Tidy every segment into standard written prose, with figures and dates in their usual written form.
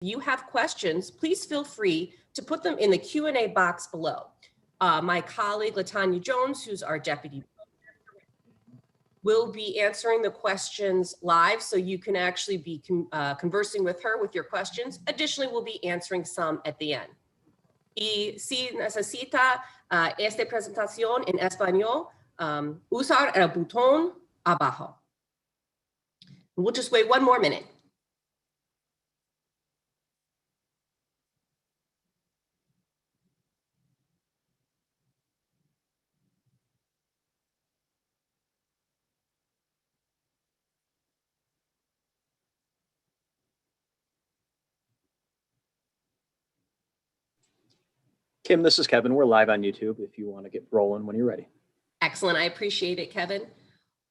you have questions, please feel free to put them in the Q&A box below. My colleague, LaTanya Jones, who's our deputy, will be answering the questions live, so you can actually be conversing with her with your questions. Additionally, we'll be answering some at the end. Y si necesita esta presentación en español, usar el botón abajo. We'll just wait one more minute. Kim, this is Kevin. We're live on YouTube if you want to get rolling when you're ready. Excellent. I appreciate it, Kevin.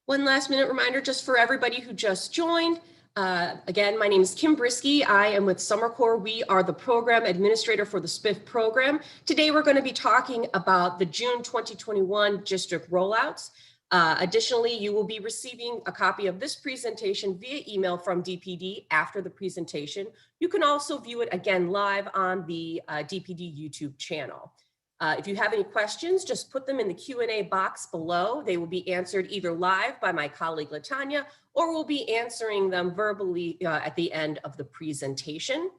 One last minute reminder just for everybody who just joined. Again, my name is Kim Brisky. I am with Summer Corps. We are the program administrator for the SPiff program. Today, we're going to be talking about the June 2021 district rollouts. Additionally, you will be receiving a copy of this presentation via email from DPD after the presentation. You can also view it again live on the DPD YouTube channel. If you have any questions, just put them in the Q&A box below. They will be answered either live by my colleague LaTanya, or we'll be answering them verbally at the end of the presentation.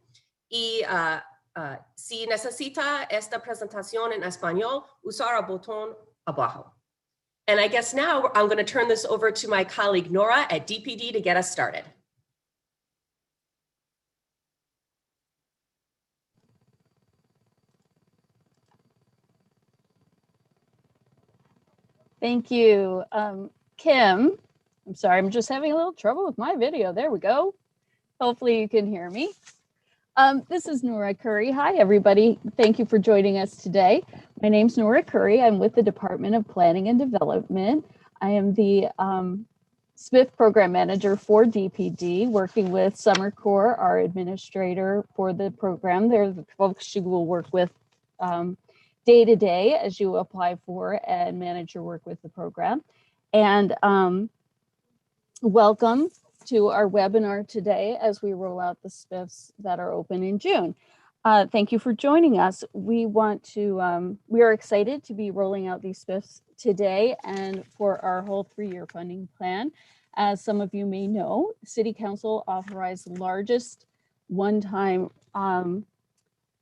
Y si necesita esta presentación en español, usar el botón abajo. And I guess now I'm going to turn this over to my colleague Nora at DPD to get us started. Thank you, Kim. I'm sorry, I'm just having a little trouble with my video. There we go. Hopefully you can hear me. This is Nora Curry. Hi, everybody. Thank you for joining us today. My name's Nora Curry. I'm with the Department of Planning and Development. I am the SPiff Program Manager for DPD, working with Summer Corps, our administrator for the program. They're the folks you will work with day to day as you apply for and manage your work with the program. And welcome to our webinar today as we roll out the SPiffs that are open in June. Thank you for joining us. We are excited to be rolling out these SPiffs today and for our whole 3-year funding plan. As some of you may know, City Council authorized the largest one-time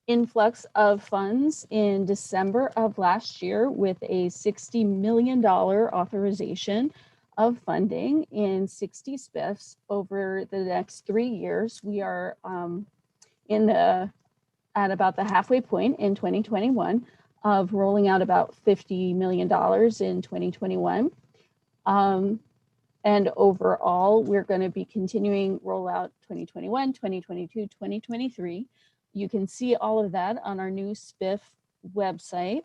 influx of funds in December of last year with a $60 million authorization of funding in 60 SPiffs over the next 3 years. We are at about the halfway point in 2021 of rolling out about $50 million in 2021. And overall, we're going to be continuing rollout 2021, 2022, 2023. You can see all of that on our new SPiff website,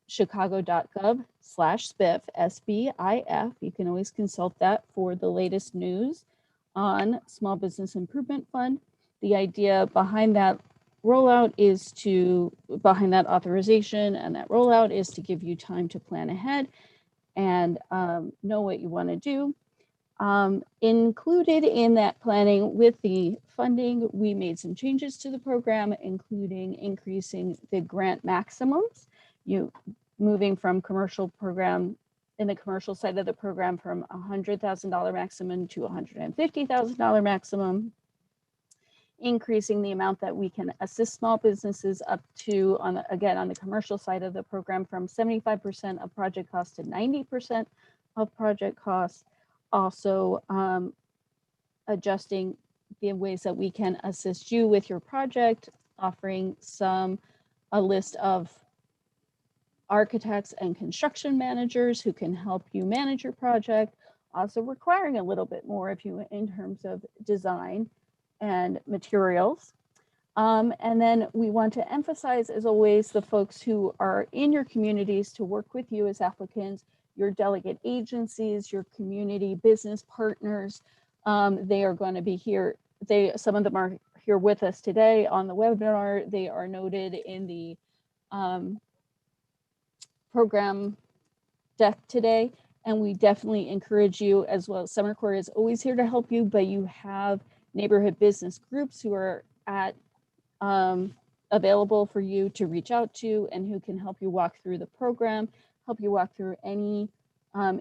chicago.gov/SPiff, SBIF. You can always consult that for the latest news on Small Business Improvement Fund. The idea behind that rollout is behind that authorization and that rollout is to give you time to plan ahead and know what you want to do. Included in that planning with the funding, we made some changes to the program, including increasing the grant maximums. Moving from commercial program in the commercial side of the program from $100,000 maximum to $150,000 maximum, increasing the amount that we can assist small businesses up to, on the commercial side of the program, from 75% of project cost to 90% of project costs. Also adjusting the ways that we can assist you with your project, offering a list of architects and construction managers who can help you manage your project, also requiring a little bit more of you in terms of design and materials. And then we want to emphasize, as always, the folks who are in your communities to work with you as applicants, your delegate agencies, your community business partners. They are going to be here. Some of them are here with us today on the webinar. They are noted in the program deck today, and we definitely encourage you as well. Summer Corps is always here to help you, but you have neighborhood business groups who are available for you to reach out to and who can help you walk through the program, help you walk through any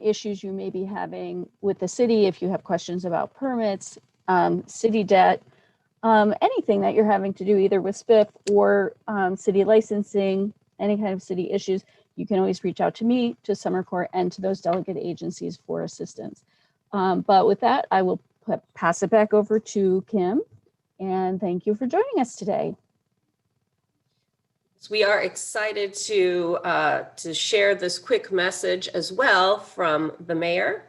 issues you may be having with the city. If you have questions about permits, city debt, anything that you're having to do either with SPiff or city licensing, any kind of city issues, you can always reach out to me, to Summer Corps, and to those delegate agencies for assistance. But with that, I will pass it back over to Kim, and thank you for joining us today. So we are excited to share this quick message as well from the mayor.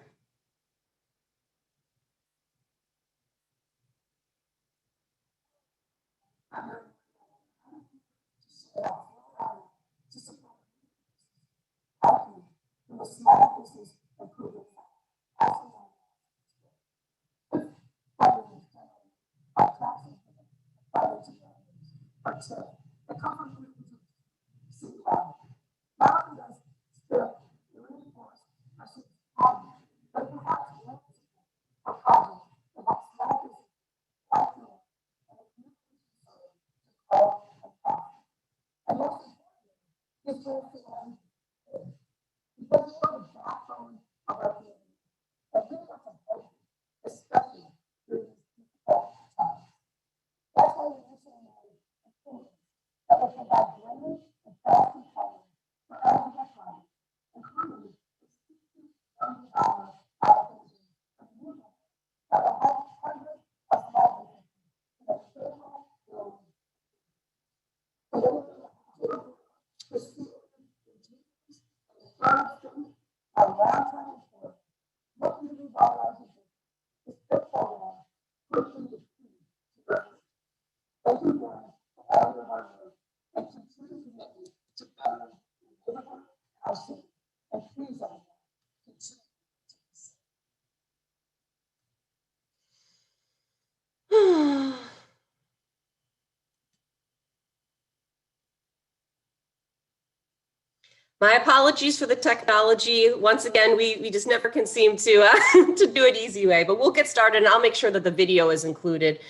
My apologies for the technology. Once again, we just never can seem to to do it easy way, but we'll get started and I'll make sure that the video is included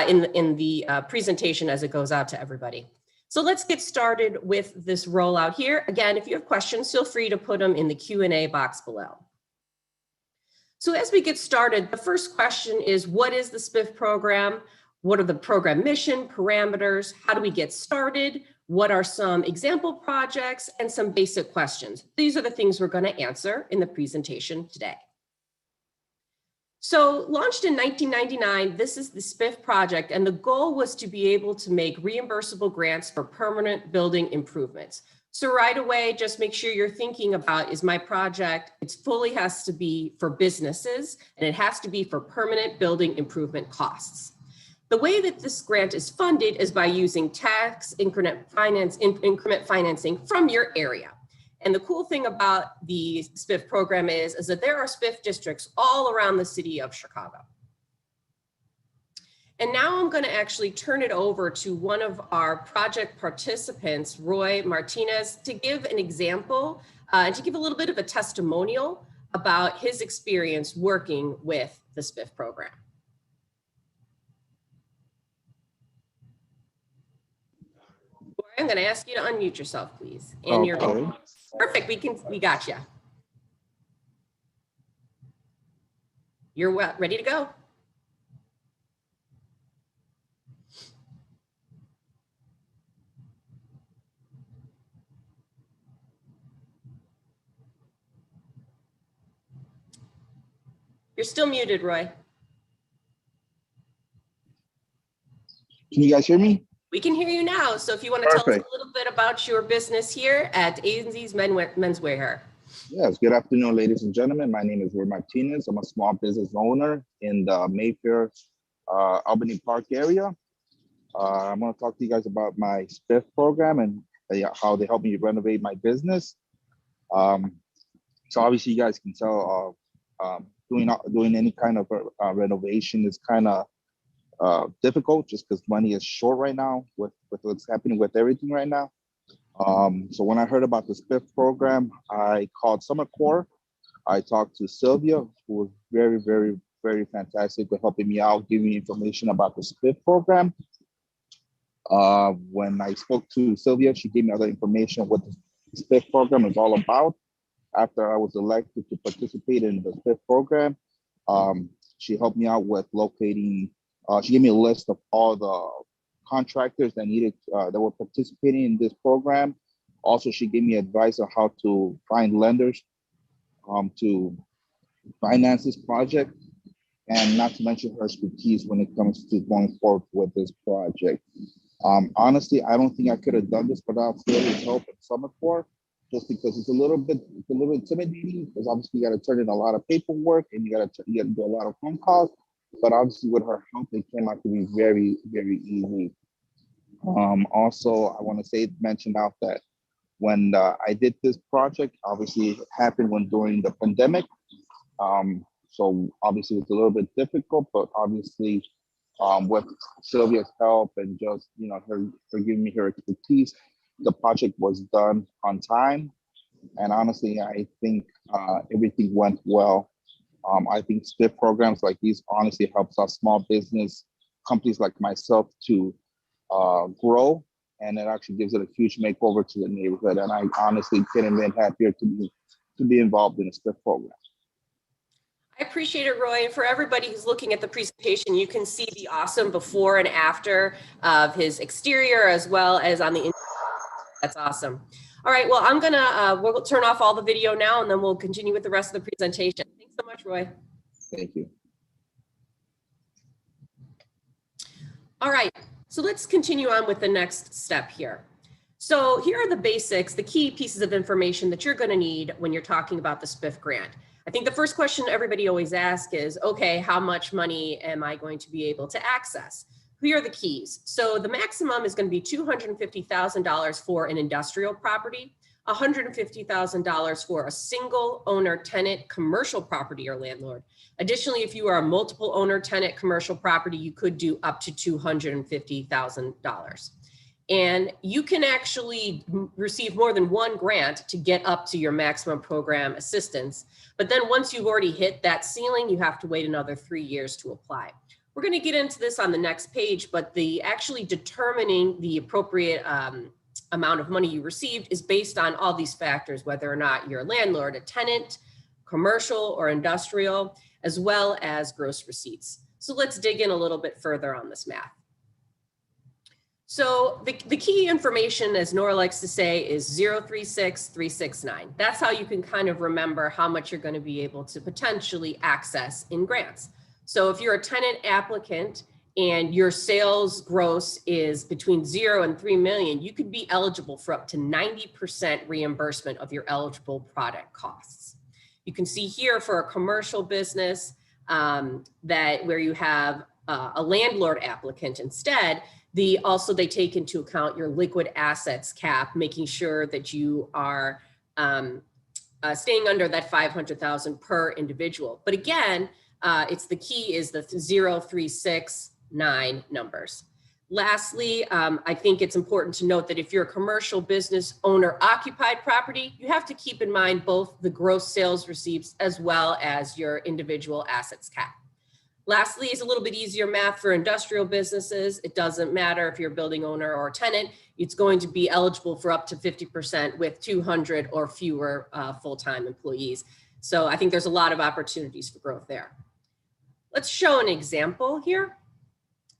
in the presentation as it goes out to everybody. So let's get started with this rollout here. Again, if you have questions, feel free to put them in the Q&A box below. So as we get started, the first question is, what is the SPiff program? What are the program mission, parameters? How do we get started? What are some example projects and some basic questions? These are the things we're going to answer in the presentation today. So launched in 1999, this is the SPiff project, and the goal was to be able to make reimbursable grants for permanent building improvements. So right away, just make sure you're thinking about, is my project, it fully has to be for businesses and it has to be for permanent building improvement costs. The way that this grant is funded is by using tax increment financing from your area. And the cool thing about the SPiff program is that there are SPiff districts all around the city of Chicago. And now I'm going to actually turn it over to one of our project participants, Roy Martinez, to give an example and to give a little bit of a testimonial about his experience working with the SPiff program. I'm going to ask you to unmute yourself, please. And you're perfect. We got you. You're ready to go. You're still muted, Roy. Can you guys hear me? We can hear you now. So if you want to tell us a little bit about your business here at A&Z's Menswear. Yes, good afternoon, ladies and gentlemen. My name is Roy Martinez. I'm a small business owner in the Mayfair, Albany Park area. I'm going to talk to you guys about my SPiff program and how they help me renovate my business. So obviously you guys can tell doing any kind of renovation is kind of difficult just because money is short right now with what's happening with everything right now. So when I heard about the SPiff program, I called Summer Corps. I talked to Sylvia, who was very, very very fantastic with helping me out, giving me information about the SPiff program. When I spoke to Sylvia, she gave me other information what the SPiff program is all about. After I was elected to participate in the SPiff program, she helped me out with locating, she gave me a list of all the contractors that needed, that were participating in this program. Also, she gave me advice on how to find lenders to finance this project, and not to mention her expertise when it comes to going forward with this project. Honestly, I don't think I could have done this without Sylvia's help in Summer Corps, just because it's a little bit intimidating, because obviously you got to turn in a lot of paperwork and you got to do a lot of phone calls. But obviously with her help, it came out to be very, very easy. Also, I want to mention out that when I did this project, obviously it happened during the pandemic. So obviously it's a little bit difficult, but obviously with Sylvia's help and just, you know, her giving me her expertise, the project was done on time. And honestly, I think everything went well. I think SPiff programs like these honestly helps our small business companies like myself to grow, and it actually gives it a huge makeover to the neighborhood. And I honestly couldn't have been happier to be involved in a SPiff program. I appreciate it, Roy. And for everybody who's looking at the presentation, you can see the awesome before and after of his exterior as well as on the inside. That's awesome. All right, well, we'll turn off all the video now and then we'll continue with the rest of the presentation. Thanks so much, Roy. Thank you. All right, so let's continue on with the next step here. So here are the basics, the key pieces of information that you're going to need when you're talking about the SPiff grant. I think the first question everybody always asks is, okay, how much money am I going to be able to access? Here are the keys. So the maximum is going to be $250,000 for an industrial property, $150,000 for a single owner tenant commercial property or landlord. Additionally, if you are a multiple owner tenant commercial property, you could do up to $250,000. And you can actually receive more than one grant to get up to your maximum program assistance. But then once you've already hit that ceiling, you have to wait another 3 years to apply. We're going to get into this on the next page, but the actually determining the appropriate amount of money you received is based on all these factors, whether or not you're a landlord, a tenant, commercial or industrial, as well as gross receipts. So let's dig in a little bit further on this math. So the key information, as Nora likes to say, is 036369. That's how you can kind of remember how much you're going to be able to potentially access in grants. So if you're a tenant applicant and your sales gross is between 0 and 3 million, you could be eligible for up to 90% reimbursement of your eligible product costs. You can see here for a commercial business where you have a landlord applicant instead, they take into account your liquid assets cap, making sure that you are staying under that 500,000 per individual. But again, it's the key is the 0369 numbers. Lastly, I think it's important to note that if you're a commercial business owner occupied property, you have to keep in mind both the gross sales receipts as well as your individual assets cap. Lastly, is a little bit easier math for industrial businesses. It doesn't matter if you're a building owner or a tenant, it's going to be eligible for up to 50% with 200 or fewer full-time employees. So I think there's a lot of opportunities for growth there. Let's show an example here.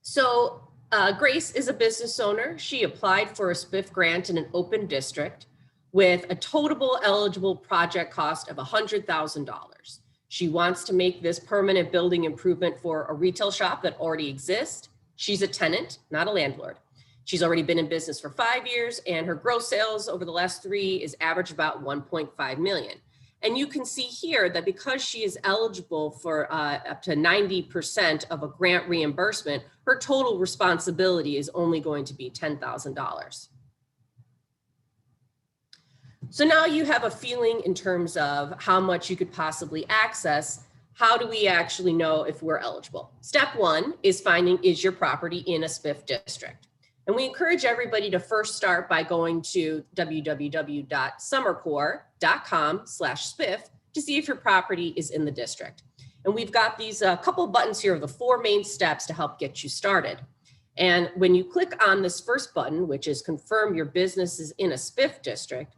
So Grace is a business owner. She applied for a SPiff grant in an open district with a total eligible project cost of $100,000. She wants to make this permanent building improvement for a retail shop that already exists. She's a tenant, not a landlord. She's already been in business for 5 years, and her gross sales over the last 3 is average about 1.5 million. And you can see here that because she is eligible for up to 90% of a grant reimbursement, her total responsibility is only going to be $10,000. So now you have a feeling in terms of how much you could possibly access. How do we actually know if we're eligible? Step 1 is finding, is your property in a SPiff district? And we encourage everybody to first start by going to www.summercorps.com/SPiff to see if your property is in the district. And we've got these couple buttons here of the 4 main steps to help get you started. And when you click on this first button, which is confirm your business is in a SPiff district,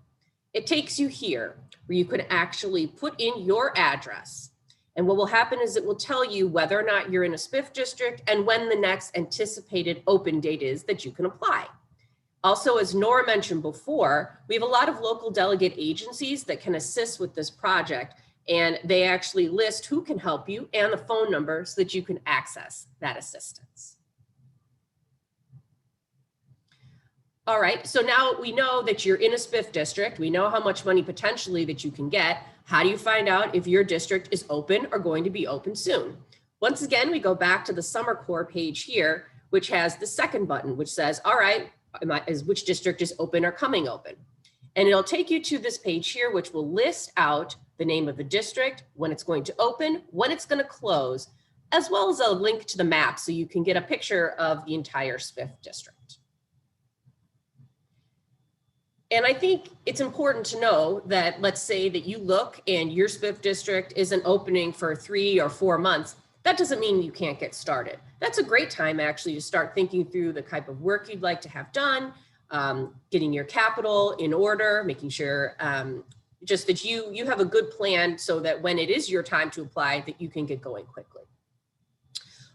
it takes you here where you could actually put in your address. And what will happen is it will tell you whether or not you're in a SPiff district and when the next anticipated open date is that you can apply. Also, as Nora mentioned before, we have a lot of local delegate agencies that can assist with this project, and they actually list who can help you and the phone number so that you can access that assistance. All right, so now we know that you're in a SPiff district. We know how much money potentially that you can get. How do you find out if your district is open or going to be open soon? Once again, we go back to the Summer Corps page here, which has the second button, which says, all right, which district is open or coming open? And it'll take you to this page here, which will list out the name of the district, when it's going to open, when it's going to close, as well as a link to the map so you can get a picture of the entire SPiff district. And I think it's important to know that, let's say that you look and your SPiff district isn't opening for 3 or 4 months. That doesn't mean you can't get started. That's a great time actually to start thinking through the type of work you'd like to have done, getting your capital in order, making sure just that you have a good plan so that when it is your time to apply, that you can get going quickly.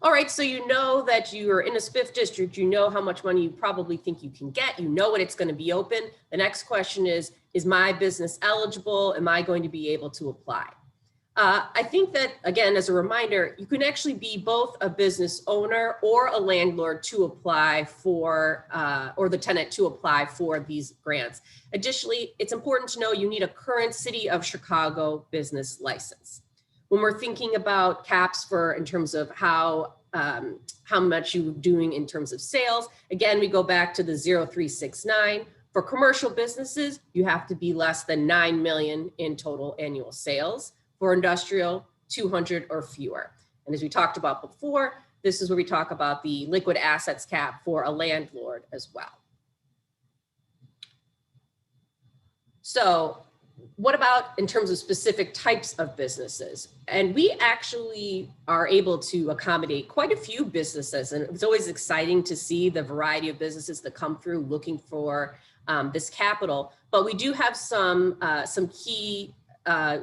All right, so you know that you are in a SPiff district, you know how much money you probably think you can get, you know when it's going to be open. The next question is my business eligible? Am I going to be able to apply? I think that, again, as a reminder, you can actually be both a business owner or a landlord to apply for, or the tenant to apply for these grants. Additionally, it's important to know you need a current City of Chicago business license. When we're thinking about caps for in terms of how much you're doing in terms of sales, again, we go back to the 0369. For commercial businesses, you have to be less than 9 million in total annual sales. For industrial, 200 or fewer. And as we talked about before, this is where we talk about the liquid assets cap for a landlord as well. So what about in terms of specific types of businesses? And we actually are able to accommodate quite a few businesses. And it's always exciting to see the variety of businesses that come through looking for this capital. But we do have some key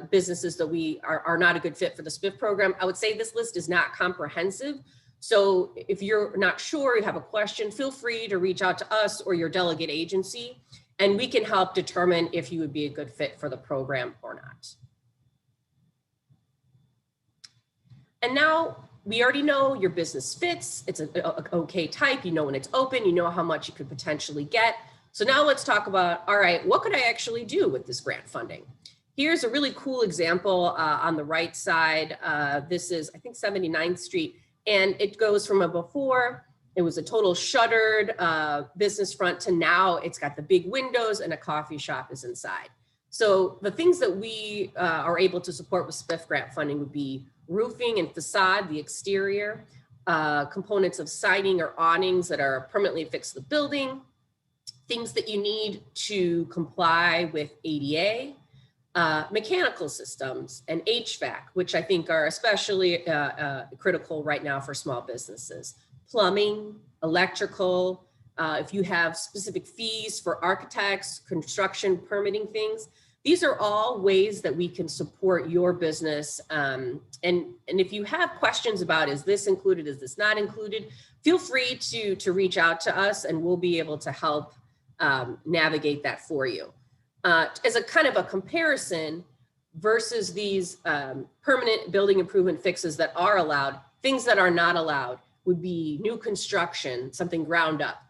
businesses that we are not a good fit for the SPiff program. I would say this list is not comprehensive. So if you're not sure, you have a question, feel free to reach out to us or your delegate agency, and we can help determine if you would be a good fit for the program or not. And now we already know your business fits, it's an okay type, you know when it's open, you know how much you could potentially get. So now let's talk about, all right, what could I actually do with this grant funding? Here's a really cool example on the right side. This is, I think, 79th Street, and it goes from a before, it was a total shuttered business front to now it's got the big windows and a coffee shop is inside. So the things that we are able to support with SPiff grant funding would be roofing and facade, the exterior, components of siding or awnings that are permanently affixed to the building, things that you need to comply with ADA, mechanical systems and HVAC, which I think are especially critical right now for small businesses, plumbing, electrical, if you have specific fees for architects, construction, permitting things, these are all ways that we can support your business. And if you have questions about, is this included, is this not included, feel free to reach out to us and we'll be able to help navigate that for you. As a kind of a comparison versus these permanent building improvement fixes that are allowed, things that are not allowed would be new construction, something ground up.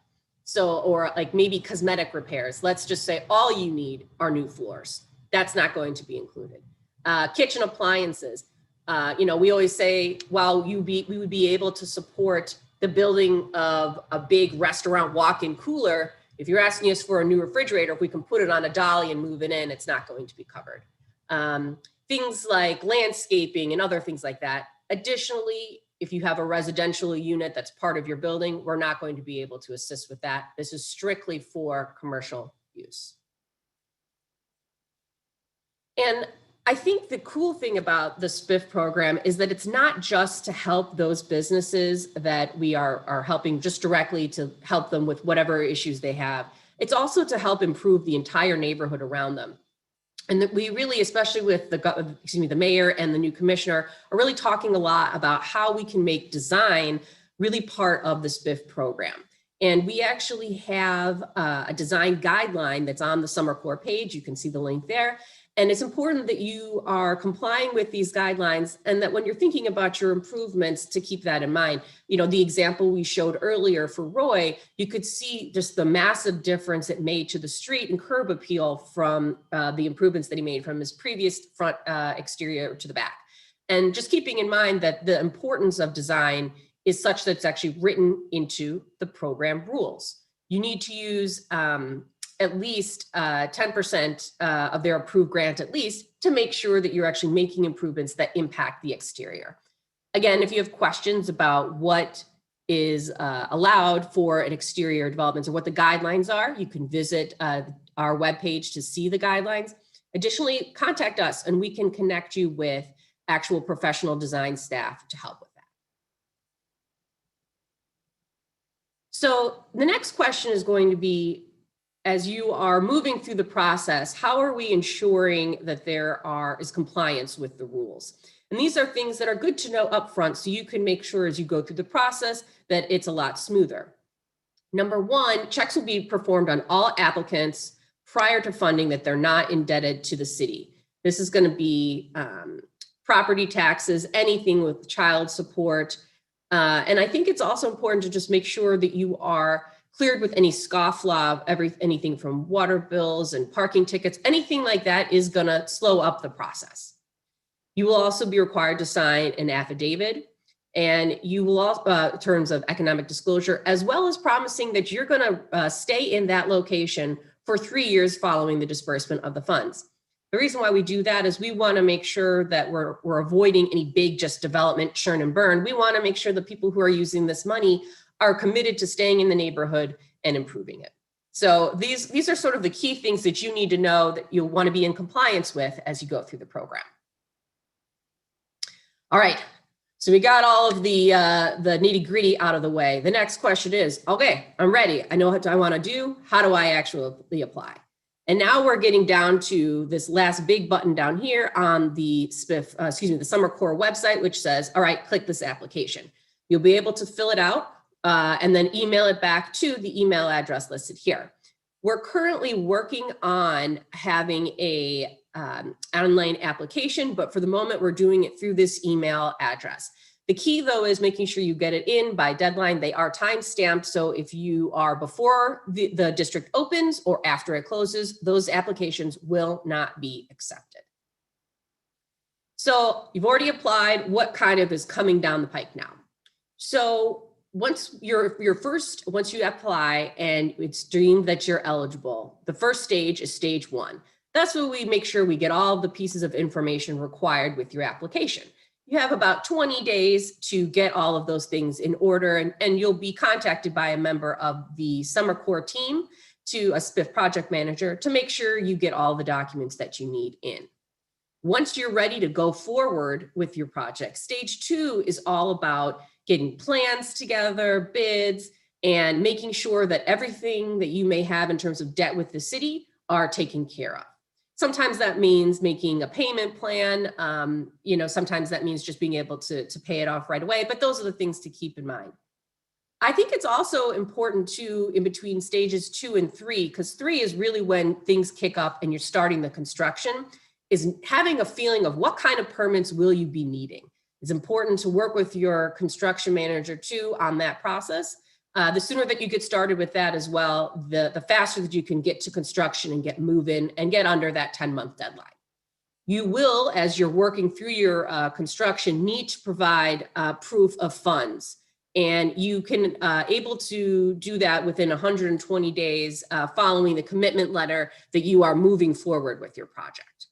So, or like maybe cosmetic repairs. Let's just say all you need are new floors. That's not going to be included. Kitchen appliances. You know, we always say, well, we would be able to support the building of a big restaurant walk-in cooler. If you're asking us for a new refrigerator, if we can put it on a dolly and move it in, it's not going to be covered. Things like landscaping and other things like that. Additionally, if you have a residential unit that's part of your building, we're not going to be able to assist with that. This is strictly for commercial use. And I think the cool thing about the SPiff program is that it's not just to help those businesses that we are helping just directly to help them with whatever issues they have. It's also to help improve the entire neighborhood around them. And that we really, especially with the mayor and the new commissioner, are really talking a lot about how we can make design really part of the SPiff program. And we actually have a design guideline that's on the Summer Core page. You can see the link there. And it's important that you are complying with these guidelines, and that when you're thinking about your improvements, to keep that in mind. You know, the example we showed earlier for Roy, you could see just the massive difference it made to the street and curb appeal from the improvements that he made from his previous front exterior to the back. And just keeping in mind that the importance of design is such that it's actually written into the program rules. You need to use at least 10% of their approved grant at least to make sure that you're actually making improvements that impact the exterior. Again, if you have questions about what is allowed for an exterior development or what the guidelines are, you can visit our webpage to see the guidelines. Additionally, contact us and we can connect you with actual professional design staff to help with that. So the next question is going to be, as you are moving through the process, how are we ensuring that there is compliance with the rules? And these are things that are good to know upfront so you can make sure as you go through the process that it's a lot smoother. Number one, checks will be performed on all applicants prior to funding that they're not indebted to the city. This is going to be property taxes, anything with child support. And I think it's also important to just make sure that you are cleared with any scofflaw of anything from water bills and parking tickets. Anything like that is going to slow up the process. You will also be required to sign an affidavit, and you will also, in terms of economic disclosure, as well as promising that you're going to stay in that location for 3 years following the disbursement of the funds. The reason why we do that is we want to make sure that we're avoiding any big just development churn and burn. We want to make sure the people who are using this money are committed to staying in the neighborhood and improving it. So these are sort of the key things that you need to know that you'll want to be in compliance with as you go through the program. All right, so we got all of the nitty gritty out of the way. The next question is, okay, I'm ready. I know what I want to do. How do I actually apply? And now we're getting down to this last big button down here on the SPiff, the Summer Core website, which says, all right, click this application. You'll be able to fill it out and then email it back to the email address listed here. We're currently working on having a online application, but for the moment, we're doing it through this email address. The key, though, is making sure you get it in by deadline. They are time stamped, so if you are before the district opens or after it closes, those applications will not be accepted. So you've already applied. What kind of is coming down the pike now? So once you apply and it's deemed that you're eligible, the first stage is stage 1. That's where we make sure we get all the pieces of information required with your application. You have about 20 days to get all of those things in order, and you'll be contacted by a member of the Summer Core team to a SPiff project manager to make sure you get all the documents that you need in. Once you're ready to go forward with your project, stage 2 is all about getting plans together, bids, and making sure that everything that you may have in terms of debt with the city are taken care of. Sometimes that means making a payment plan. Sometimes that means just being able to pay it off right away, but those are the things to keep in mind. I think it's also important too, in between stages 2 and 3, because 3 is really when things kick up and you're starting the construction, is having a feeling of what kind of permits will you be needing. It's important to work with your construction manager too on that process. The sooner that you get started with that as well, the faster that you can get to construction and get moving and get under that 10-month deadline. You will, as you're working through your construction, need to provide proof of funds. And you can able to do that within 120 days following the commitment letter that you are moving forward with your project.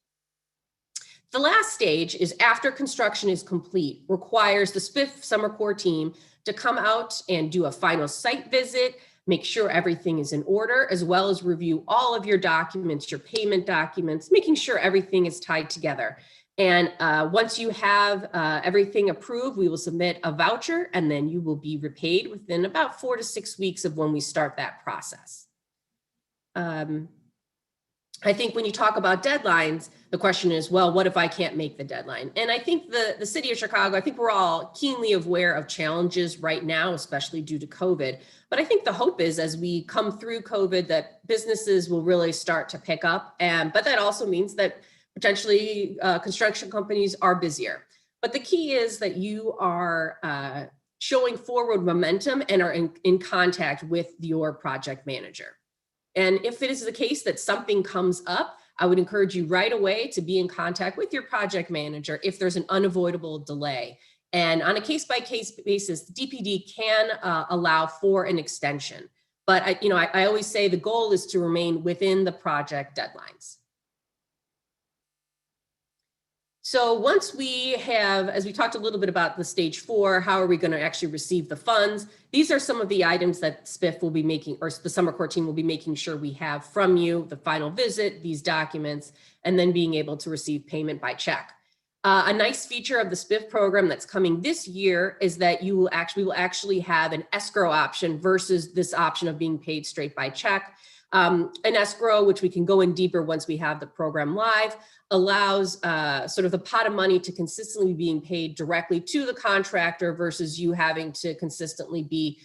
The last stage is after construction is complete, requires the SPiff Summer Core team to come out and do a final site visit, make sure everything is in order, as well as review all of your documents, your payment documents, making sure everything is tied together. And once you have everything approved, we will submit a voucher, and then you will be repaid within about 4 to 6 weeks of when we start that process. I think when you talk about deadlines, the question is, well, what if I can't make the deadline? And I think the city of Chicago, I think we're all keenly aware of challenges right now, especially due to COVID. But I think the hope is, as we come through COVID, that businesses will really start to pick up. But that also means that potentially construction companies are busier. But the key is that you are showing forward momentum and are in contact with your project manager. And if it is the case that something comes up, I would encourage you right away to be in contact with your project manager if there's an unavoidable delay. And on a case-by-case basis, DPD can allow for an extension. But I always say the goal is to remain within the project deadlines. So once we have, as we talked a little bit about the stage 4, how are we going to actually receive the funds? These are some of the items that SPiff will be making, or the summer core team will be making sure we have from you: the final visit, these documents, and then being able to receive payment by check. A nice feature of the SPiff program that's coming this year is that you will actually have an escrow option versus this option of being paid straight by check. An escrow, which we can go in deeper once we have the program live, allows sort of the pot of money to consistently being paid directly to the contractor versus you having to consistently be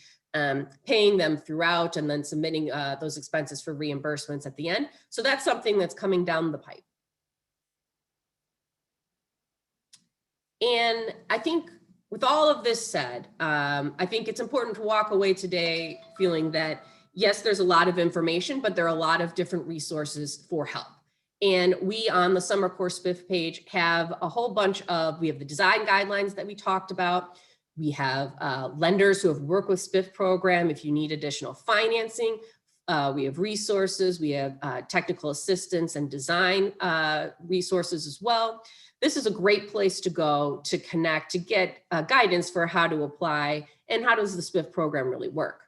paying them throughout and then submitting those expenses for reimbursements at the end. So that's something that's coming down the pipe. And I think with all of this said, I think it's important to walk away today feeling that, yes, there's a lot of information, but there are a lot of different resources for help. And we on the Summer Core SPiff page have a whole bunch of, we have the design guidelines that we talked about. We have lenders who have worked with SPiff program if you need additional financing. We have resources, we have technical assistance and design resources as well. This is a great place to go to connect, to get guidance for how to apply and how does the SPiff program really work.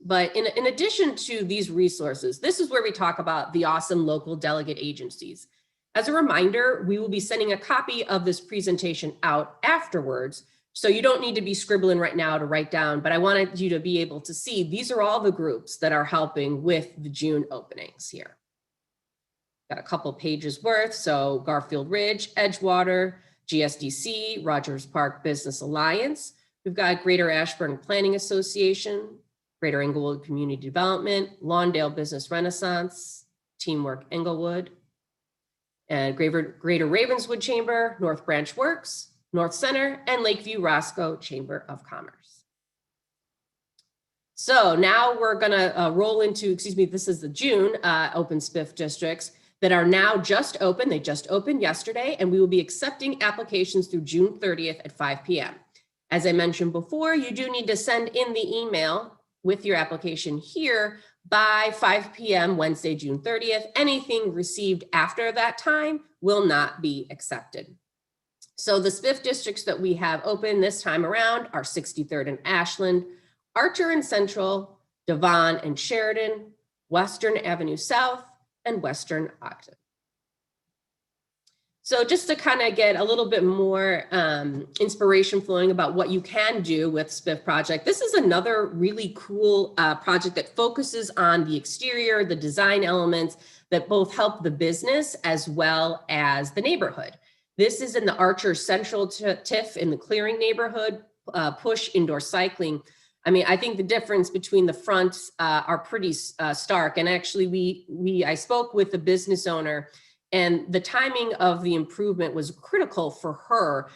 But in addition to these resources, this is where we talk about the awesome local delegate agencies. As a reminder, we will be sending a copy of this presentation out afterwards. So you don't need to be scribbling right now to write down, but I wanted you to be able to see these are all the groups that are helping with the June openings here. Got a couple pages worth. So Garfield Ridge, Edgewater, GSDC, Rogers Park Business Alliance. We've got Greater Ashburn Planning Association, Greater Englewood Community Development, Lawndale Business Renaissance, Teamwork Englewood, and Greater Ravenswood Chamber, North Branch Works, North Center, and Lakeview Roscoe Chamber of Commerce. So now we're gonna roll into, this is the June open SPiff districts that are now just open. They just opened yesterday, and we will be accepting applications through June 30th at 5 p.m. As I mentioned before, you do need to send in the email with your application here by 5 p.m. Wednesday, June 30th. Anything received after that time will not be accepted. So the SPiff districts that we have open this time around are 63rd and Ashland, Archer and Central, Devon and Sheridan, Western Avenue South, and Western Ogden. So just to kind of get a little bit more inspiration flowing about what you can do with SPiff Project, this is another really cool project that focuses on the exterior, the design elements that both help the business as well as the neighborhood. This is in the Archer Central TIF in the Clearing neighborhood, Push Indoor Cycling. I mean, I think the difference between the fronts are pretty stark. And actually, I spoke with the business owner, and the timing of the improvement was critical for her.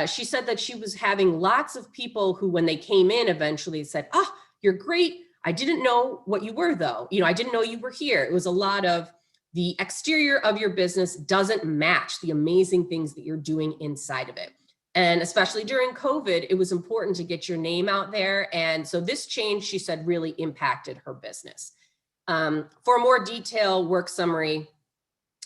She said that she was having lots of people who, when they came in, eventually said, "Oh, you're great. I didn't know what you were, though. I didn't know you were here." It was a lot of the exterior of your business doesn't match the amazing things that you're doing inside of it. And especially during COVID, it was important to get your name out there. And so this change, she said, really impacted her business. For a more detailed work summary,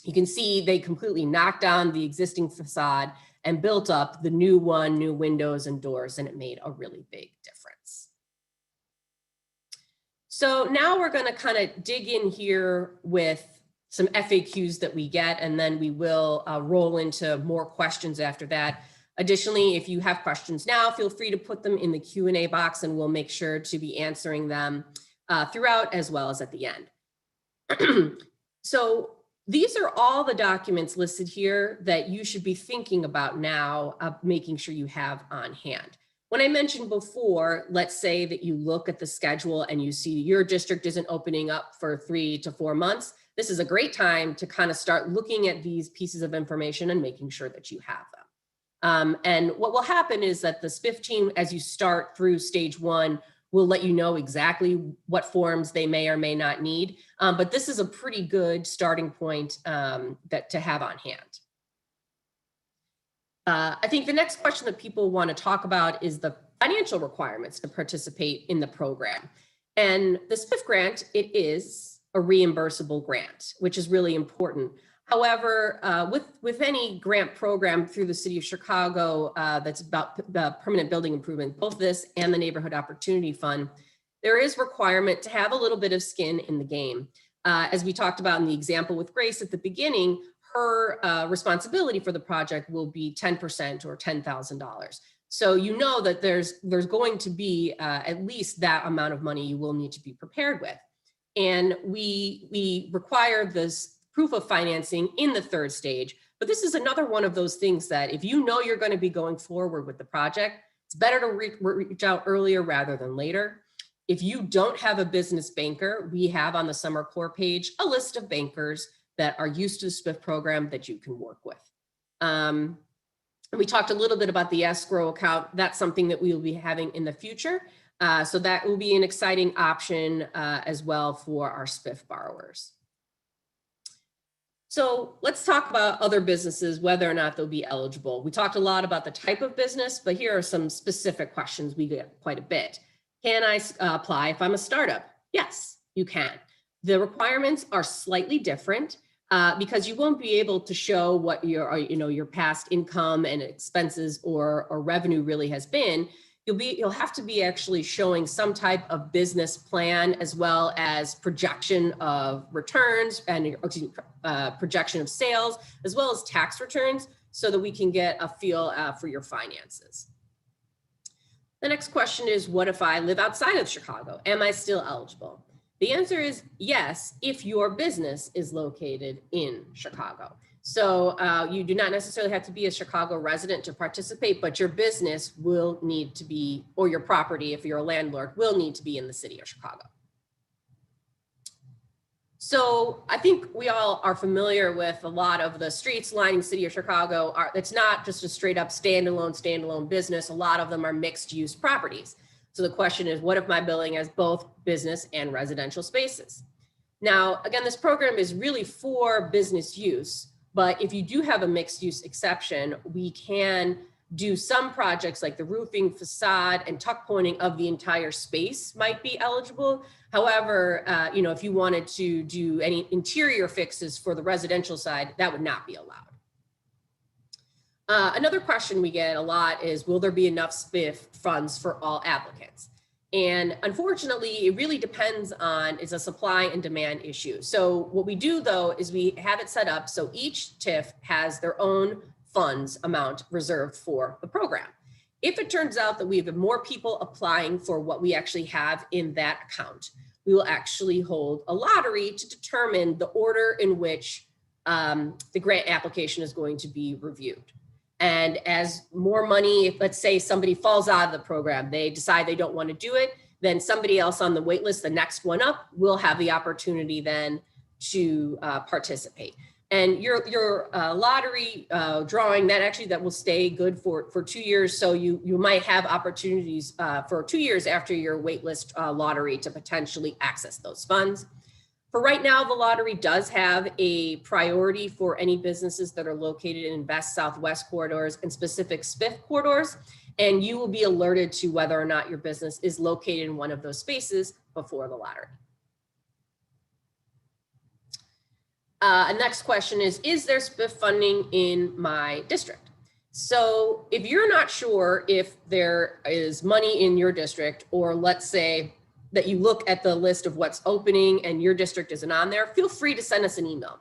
you can see they completely knocked down the existing facade and built up the new one, new windows and doors, and it made a really big difference. So now we're going to kind of dig in here with some FAQs that we get, and then we will roll into more questions after that. Additionally, if you have questions now, feel free to put them in the Q&A box, and we'll make sure to be answering them throughout as well as at the end. So these are all the documents listed here that you should be thinking about now, making sure you have on hand. When I mentioned before, let's say that you look at the schedule and you see your district isn't opening up for 3 to 4 months. This is a great time to kind of start looking at these pieces of information and making sure that you have them. And what will happen is that the SPiff team, as you start through stage 1, will let you know exactly what forms they may or may not need. But this is a pretty good starting point that to have on hand. I think the next question that people want to talk about is the financial requirements to participate in the program. And the SPiff grant, it is a reimbursable grant, which is really important. However, with any grant program through the city of Chicago that's about the permanent building improvement, both this and the Neighborhood Opportunity Fund, there is requirement to have a little bit of skin in the game. As we talked about in the example with Grace at the beginning, her responsibility for the project will be 10% or $10,000. So you know that there's going to be at least that amount of money you will need to be prepared with. And we require this proof of financing in the 3rd stage, but this is another one of those things that if you know you're going to be going forward with the project, it's better to reach out earlier rather than later. If you don't have a business banker, we have on the Summer Core page a list of bankers that are used to the SPiff program that you can work with. And we talked a little bit about the escrow account. That's something that we will be having in the future. So that will be an exciting option as well for our SPiff borrowers. So let's talk about other businesses, whether or not they'll be eligible. We talked a lot about the type of business, but here are some specific questions we get quite a bit. Can I apply if I'm a startup? Yes, you can. The requirements are slightly different because you won't be able to show what your past income and expenses or revenue really has been. You'll have to be actually showing some type of business plan as well as projection of returns and projection of sales, as well as tax returns, so that we can get a feel for your finances. The next question is, what if I live outside of Chicago? Am I still eligible? The answer is yes, if your business is located in Chicago. So you do not necessarily have to be a Chicago resident to participate, but your business will need to be, or your property, if you're a landlord, will need to be in the city of Chicago. So I think we all are familiar with a lot of the streets lining the city of Chicago. It's not just a straight up standalone business. A lot of them are mixed use properties. So the question is, what if my building has both business and residential spaces? Now, again, this program is really for business use. But if you do have a mixed use exception, we can do some projects like the roofing, facade, and tuck pointing of the entire space might be eligible. However, if you wanted to do any interior fixes for the residential side, that would not be allowed. Another question we get a lot is, will there be enough SPiff funds for all applicants? And unfortunately, it really depends on, it's a supply and demand issue. So what we do though, is we have it set up so each TIF has their own funds amount reserved for the program. If it turns out that we have more people applying for what we actually have in that account, we will actually hold a lottery to determine the order in which the grant application is going to be reviewed. And as more money, if let's say somebody falls out of the program, they decide they don't want to do it, then somebody else on the wait list, the next one up, will have the opportunity then to participate. And your lottery drawing, that will stay good for 2 years. So you might have opportunities for 2 years after your wait list lottery to potentially access those funds. For right now, the lottery does have a priority for any businesses that are located in West Southwest corridors and specific SPiff corridors, and you will be alerted to whether or not your business is located in one of those spaces before the lottery. Next question is there SPiff funding in my district? So if you're not sure if there is money in your district, or let's say that you look at the list of what's opening and your district isn't on there, feel free to send us an email.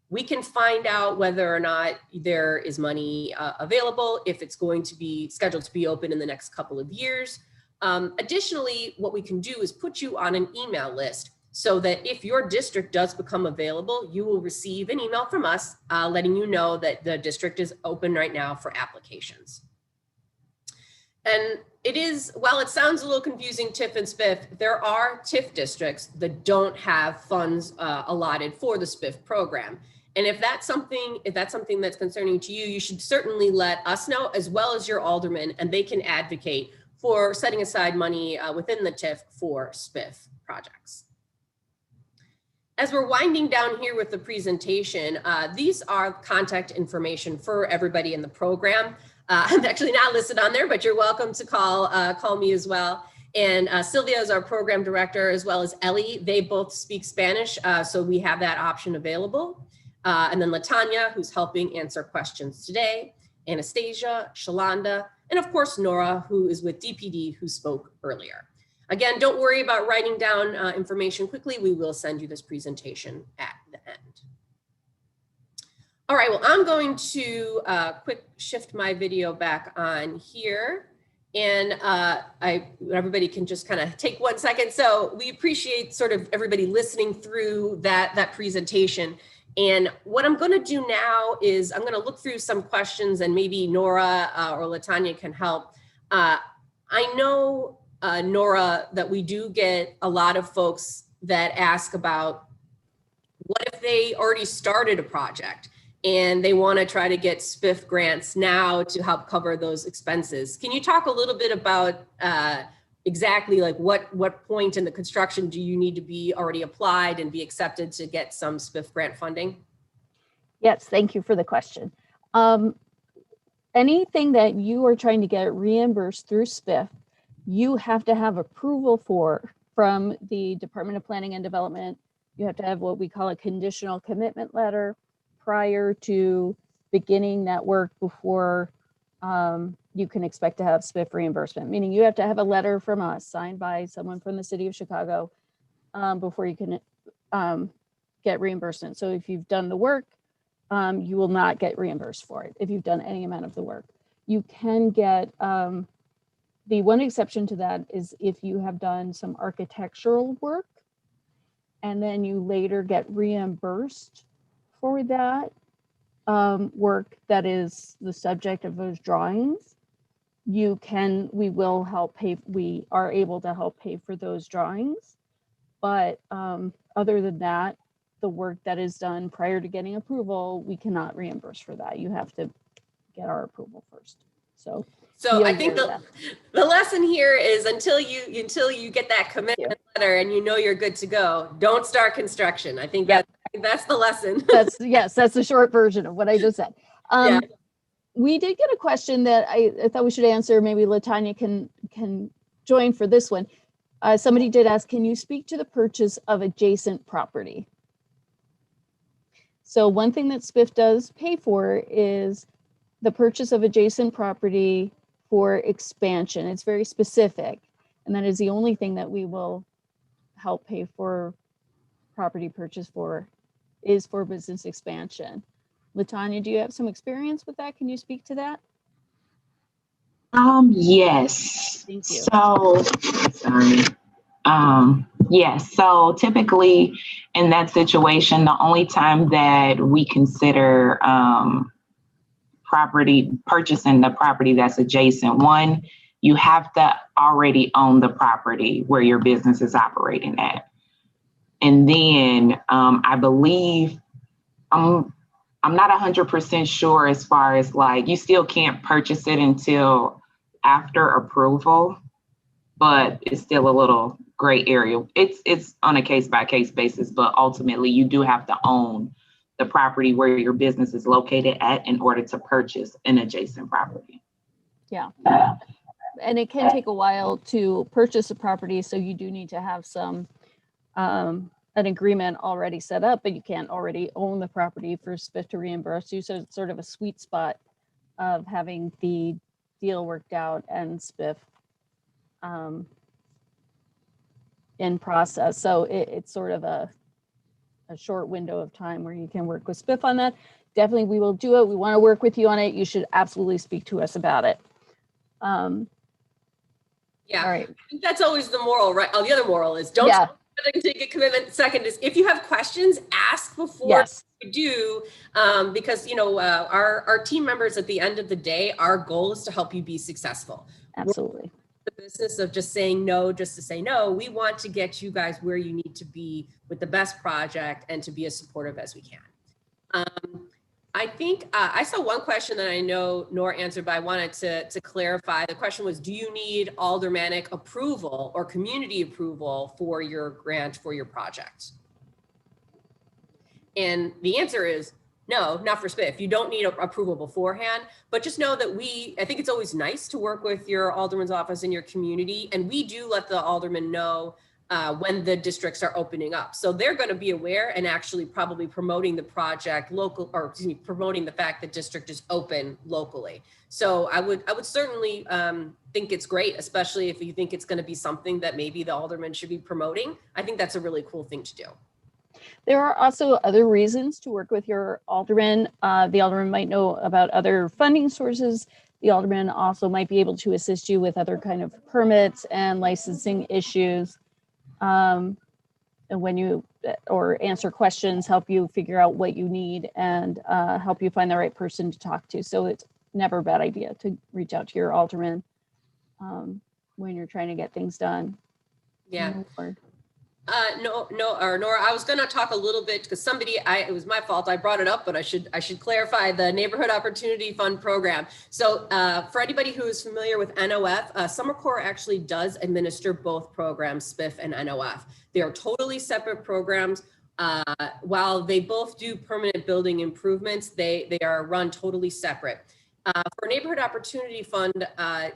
We can find out whether or not there is money available, if it's going to be scheduled to be open in the next couple of years. Additionally, what we can do is put you on an email list so that if your district does become available, you will receive an email from us letting you know that the district is open right now for applications. And it is, while it sounds a little confusing, TIF and SPiff, there are TIF districts that don't have funds allotted for the SPiff program. And if that's something that's concerning to you, you should certainly let us know, as well as your alderman, and they can advocate for setting aside money within the TIF for SPiff projects. As we're winding down here with the presentation, these are contact information for everybody in the program. I'm actually not listed on there, but you're welcome to call me as well. And Sylvia is our program director, as well as Ellie. They both speak Spanish, so we have that option available. And then Latanya, who's helping answer questions today, Anastasia, Shalonda, and of course, Nora, who is with DPD, who spoke earlier. Again, don't worry about writing down information quickly. We will send you this presentation at the end. All right, well, I'm going to quick shift my video back on here. And everybody can just kind of take 1 second. So we appreciate sort of everybody listening through that presentation. And what I'm going to do now is I'm going to look through some questions, and maybe Nora or Latanya can help. I know, Nora, that we do get a lot of folks that ask about what if they already started a project and they want to try to get SPiff grants now to help cover those expenses. Can you talk a little bit about exactly like what point in the construction do you need to be already applied and be accepted to get some SPiff grant funding? Yes, thank you for the question. Anything that you are trying to get reimbursed through SPiff, you have to have approval from the Department of Planning and Development. You have to have what we call a conditional commitment letter prior to beginning that work before you can expect to have SPiff reimbursement, meaning you have to have a letter from us signed by someone from the city of Chicago before you can get reimbursement. So if you've done the work, you will not get reimbursed for it if you've done any amount of the work. You can get, the one exception to that is if you have done some architectural work and then you later get reimbursed for that work that is the subject of those drawings, we will help pay, we are able to help pay for those drawings. But other than that, the work that is done prior to getting approval, we cannot reimburse for that. You have to get our approval first. So I think the lesson here is until you get that commitment letter and you know you're good to go, don't start construction. I think that's the lesson. That's the short version of what I just said. We did get a question that I thought we should answer. Maybe Latanya can join for this one. Somebody did ask, can you speak to the purchase of adjacent property? So one thing that SPiff does pay for is the purchase of adjacent property for expansion. It's very specific, and that is the only thing that we will help pay for property purchase for, is for business expansion. Latanya, do you have some experience with that? Can you speak to that? Yes. Thank you. So, sorry. Yes. So typically in that situation, the only time that we consider purchasing the property that's adjacent, one, you have to already own the property where your business is operating at. And then I believe, I'm not 100% sure as far as like, you still can't purchase it until after approval, but it's still a little gray area. It's on a case by case basis, but ultimately you do have to own the property where your business is located at in order to purchase an adjacent property. Yeah. And it can take a while to purchase a property. So you do need to have some, an agreement already set up, but you can't already own the property for SPiff to reimburse you. So it's sort of a sweet spot of having the deal worked out and SPiff in process. So it's sort of a short window of time where you can work with SPiff on that. Definitely, we will do it. We want to work with you on it. You should absolutely speak to us about it. Yeah, all right. I think that's always the moral, right? Oh, the other moral is don't take a commitment. Second is if you have questions, ask before you do, because our team members at the end of the day, our goal is to help you be successful. Absolutely. The business of just saying no, just to say no. We want to get you guys where you need to be with the best project and to be as supportive as we can. I think I saw one question that I know Nora answered, but I wanted to clarify. The question was, do you need aldermanic approval or community approval for your grant for your project? And the answer is no, not for SPiff. You don't need approval beforehand, but just know that I think it's always nice to work with your alderman's office in your community. And we do let the alderman know when the districts are opening up. So they're going to be aware and actually probably promoting the project promoting the fact that district is open locally. So I would certainly think it's great, especially if you think it's going to be something that maybe the alderman should be promoting. I think that's a really cool thing to do. There are also other reasons to work with your alderman. The alderman might know about other funding sources. The alderman also might be able to assist you with other kind of permits and licensing issues. And or answer questions, help you figure out what you need, and help you find the right person to talk to. So it's never a bad idea to reach out to your alderman when you're trying to get things done. Yeah. Nora, I was going to talk a little bit because it was my fault. I brought it up, but I should clarify the Neighborhood Opportunity Fund program. So for anybody who is familiar with NOF, Summer Corps actually does administer both programs, SPiff and NOF. They are totally separate programs. While they both do permanent building improvements, they are run totally separate. For Neighborhood Opportunity Fund,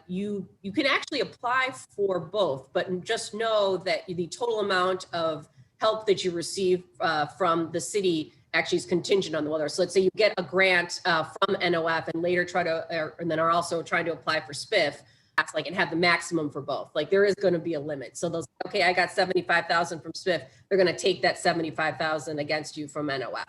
you can actually apply for both, but just know that the total amount of help that you receive from the city actually is contingent on the weather. So let's say you get a grant from NOF and later and then are also trying to apply for SPiff, and have the maximum for both. Like there is going to be a limit. So those, okay, I got 75,000 from SPiff. They're going to take that 75,000 against you from NOF.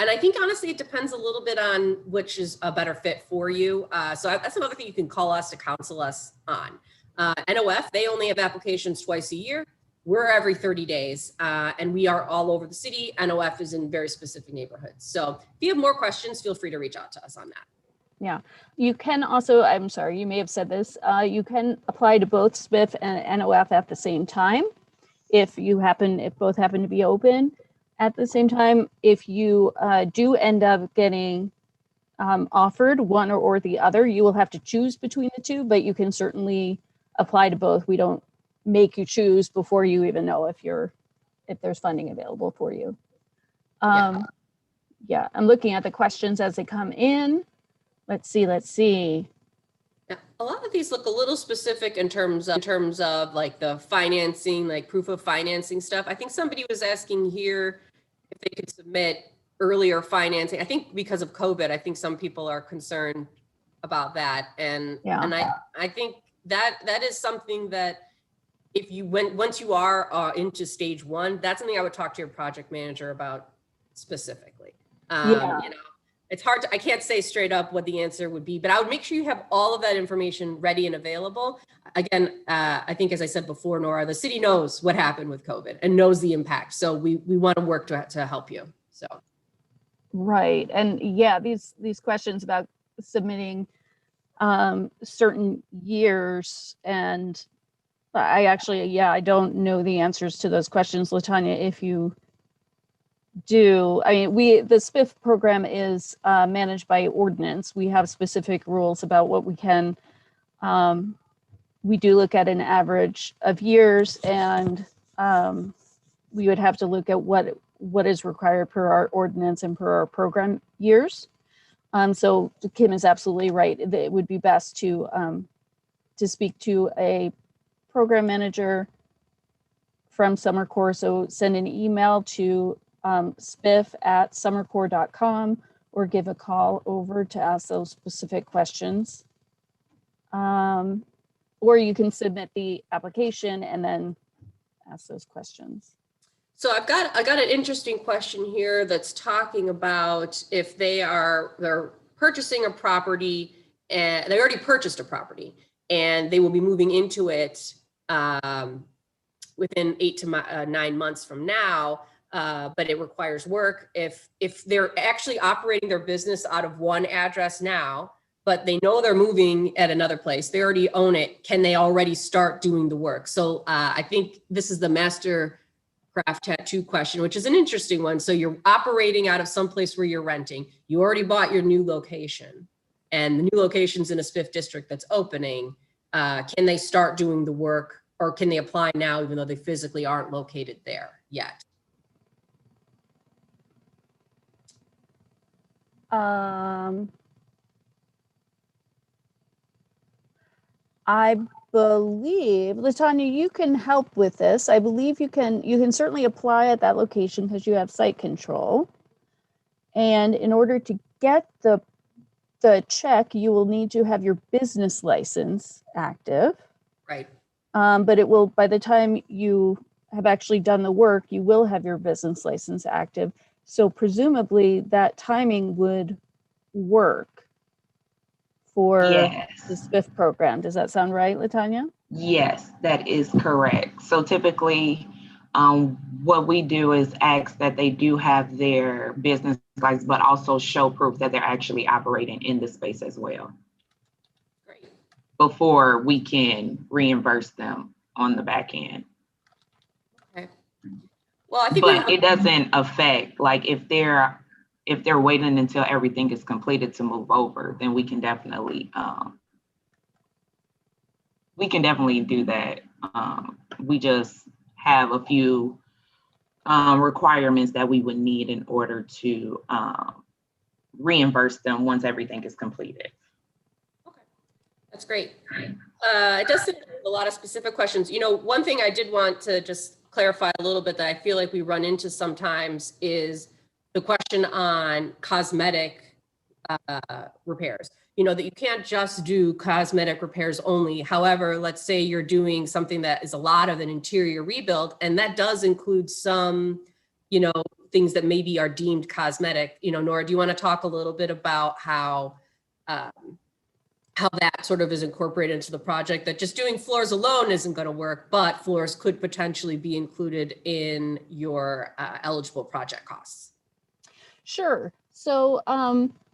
And I think honestly, it depends a little bit on which is a better fit for you. So that's another thing you can call us to counsel us on. NOF, they only have applications twice a year. We're every 30 days, and we are all over the city. NOF is in very specific neighborhoods. So if you have more questions, feel free to reach out to us on that. Yeah, you can also, I'm sorry, you may have said this, you can apply to both SPiff and NOF at the same time. If both happen to be open at the same time. If you do end up getting offered one or the other, you will have to choose between the two, but you can certainly apply to both. We don't make you choose before you even know if there's funding available for you. Yeah, I'm looking at the questions as they come in. Let's see. Yeah, a lot of these look a little specific in terms of like the financing, like proof of financing stuff. I think somebody was asking here if they could submit earlier financing. I think because of COVID, I think some people are concerned about that. And I think that is something that once you are into stage one, that's something I would talk to your project manager about specifically. It's hard I can't say straight up what the answer would be, but I would make sure you have all of that information ready and available. Again, I think, as I said before, Nora, the city knows what happened with COVID and knows the impact. So we want to work to help you. So. Right. And yeah, these questions about submitting certain years, and I don't know the answers to those questions, LaTanya, if you do. I mean, the SPiff program is managed by ordinance. We have specific rules about what we can. We do look at an average of years, and we would have to look at what is required per our ordinance and per our program years. So Kim is absolutely right. It would be best to speak to a program manager from Summer Corps. So send an email to spiff@summercorps.com or give a call over to ask those specific questions. Or you can submit the application and then ask those questions. So I got an interesting question here that's talking about if they're purchasing a property and they already purchased a property and they will be moving into it within 8 to 9 months from now, but it requires work. If they're actually operating their business out of one address now, but they know they're moving at another place, they already own it, can they already start doing the work? So I think this is the master craft tattoo question, which is an interesting one. So you're operating out of someplace where you're renting. You already bought your new location, and the new location's in a SPiff district that's opening. Can they start doing the work, or can they apply now even though they physically aren't located there yet? I believe, Latanya, you can help with this. I believe you can certainly apply at that location because you have site control. And in order to get the check, you will need to have your business license active. Right. But it will, by the time you have actually done the work, you will have your business license active. So presumably that timing would work for the SPiff program. Does that sound right, Latanya? Yes, that is correct. So typically, what we do is ask that they do have their business license, but also show proof that they're actually operating in the space as well. Great. Before we can reimburse them on the back end. Okay. Well, I think it doesn't affect, like if they're waiting until everything is completed to move over, then we can definitely do that. We just have a few requirements that we would need in order to reimburse them once everything is completed. Okay, that's great. It does seem a lot of specific questions. You know, one thing I did want to just clarify a little bit that I feel like we run into sometimes is the question on cosmetic repairs. You know, that you can't just do cosmetic repairs only. However, let's say you're doing something that is a lot of an interior rebuild, and that does include some, you know, things that maybe are deemed cosmetic. You know, Nora, do you want to talk a little bit about how that sort of is incorporated into the project, that just doing floors alone isn't going to work, but floors could potentially be included in your eligible project costs? Sure. So,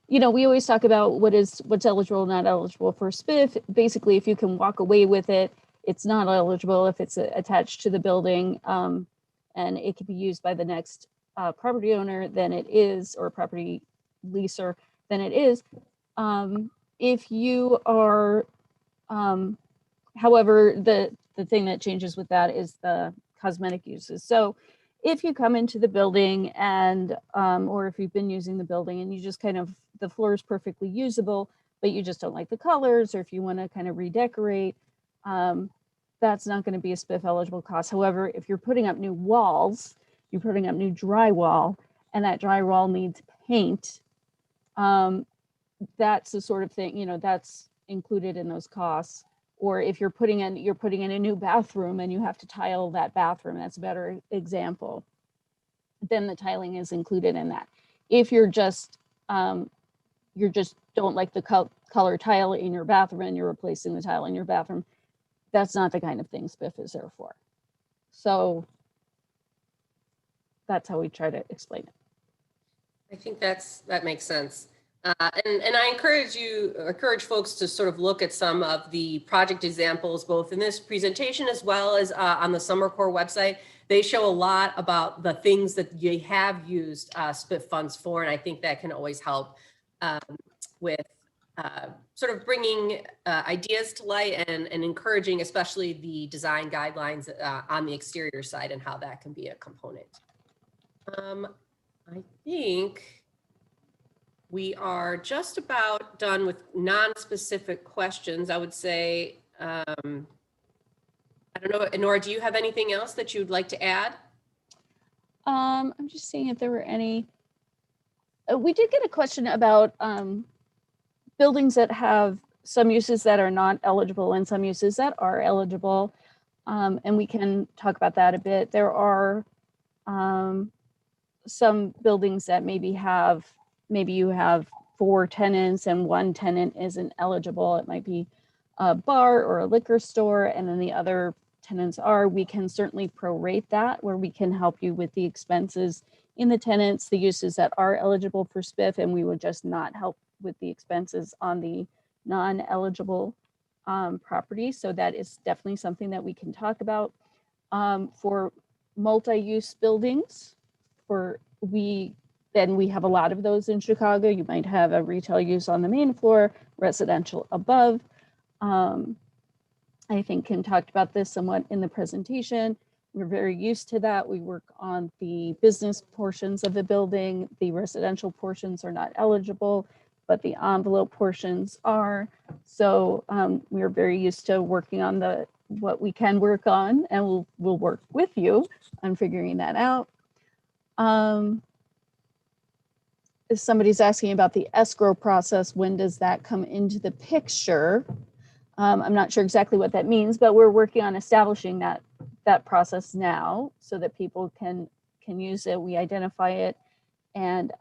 you know, we always talk about what's eligible, not eligible for SPiff. Basically, if you can walk away with it, it's not eligible if it's attached to the building, and it can be used by the next property owner, then it is, or property leaser, then it is. If you are, however, the thing that changes with that is the cosmetic uses. So if you come into the building and, or if you've been using the building and you just kind of, the floor is perfectly usable, but you just don't like the colors, or if you want to kind of redecorate, that's not going to be a SPiff eligible cost. However, if you're putting up new walls, you're putting up new drywall, and that drywall needs paint, that's the sort of thing, you know, that's included in those costs. Or if you're putting in a new bathroom and you have to tile that bathroom, that's a better example, then the tiling is included in that. If you're just don't like the color tile in your bathroom and you're replacing the tile in your bathroom, that's not the kind of thing SPiff is there for. So that's how we try to explain it. I think that makes sense. And I encourage folks to sort of look at some of the project examples, both in this presentation as well as on the Summer Corps website. They show a lot about the things that you have used SPiff funds for, and I think that can always help with sort of bringing ideas to light and encouraging, especially the design guidelines on the exterior side and how that can be a component. I think we are just about done with non-specific questions. I would say, I don't know, Nora, do you have anything else that you'd like to add? I'm just seeing if there were any. We did get a question about buildings that have some uses that are not eligible and some uses that are eligible. And we can talk about that a bit. There are some buildings that maybe you have 4 tenants and 1 tenant isn't eligible. It might be a bar or a liquor store, and then the other tenants are. We can certainly prorate that, where we can help you with the expenses in the tenants, the uses that are eligible for SPiff, and we would just not help with the expenses on the non-eligible property. So that is definitely something that we can talk about. For multi-use buildings, we have a lot of those in Chicago. You might have a retail use on the main floor, residential above. I think Kim talked about this somewhat in the presentation. We're very used to that. We work on the business portions of the building. The residential portions are not eligible, but the envelope portions are. So we're very used to working on what we can work on, and we'll work with you on figuring that out. If somebody's asking about the escrow process, when does that come into the picture? I'm not sure exactly what that means, but we're working on establishing that process now so that people can use it. We identify it, and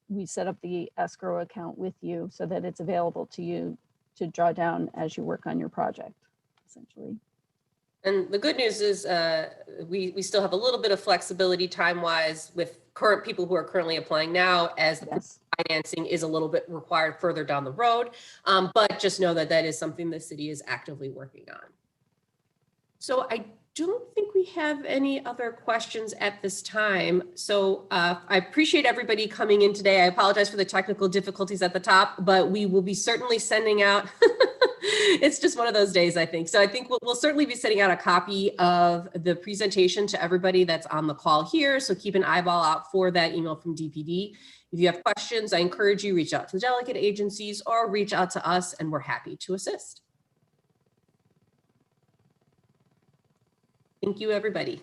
we set up the escrow account with you so that it's available to you to draw down as you work on your project, essentially. And the good news is we still have a little bit of flexibility time-wise with current people who are currently applying now, as the Yes. financing is a little bit required further down the road. But just know that that is something the city is actively working on. So I don't think we have any other questions at this time. So I appreciate everybody coming in today. I apologize for the technical difficulties at the top, but we will be certainly sending out, it's just one of those days, I think. So I think we'll certainly be sending out a copy of the presentation to everybody that's on the call here. So keep an eyeball out for that email from DPD. If you have questions, I encourage you reach out to the delegate agencies or reach out to us, and we're happy to assist. Thank you, everybody.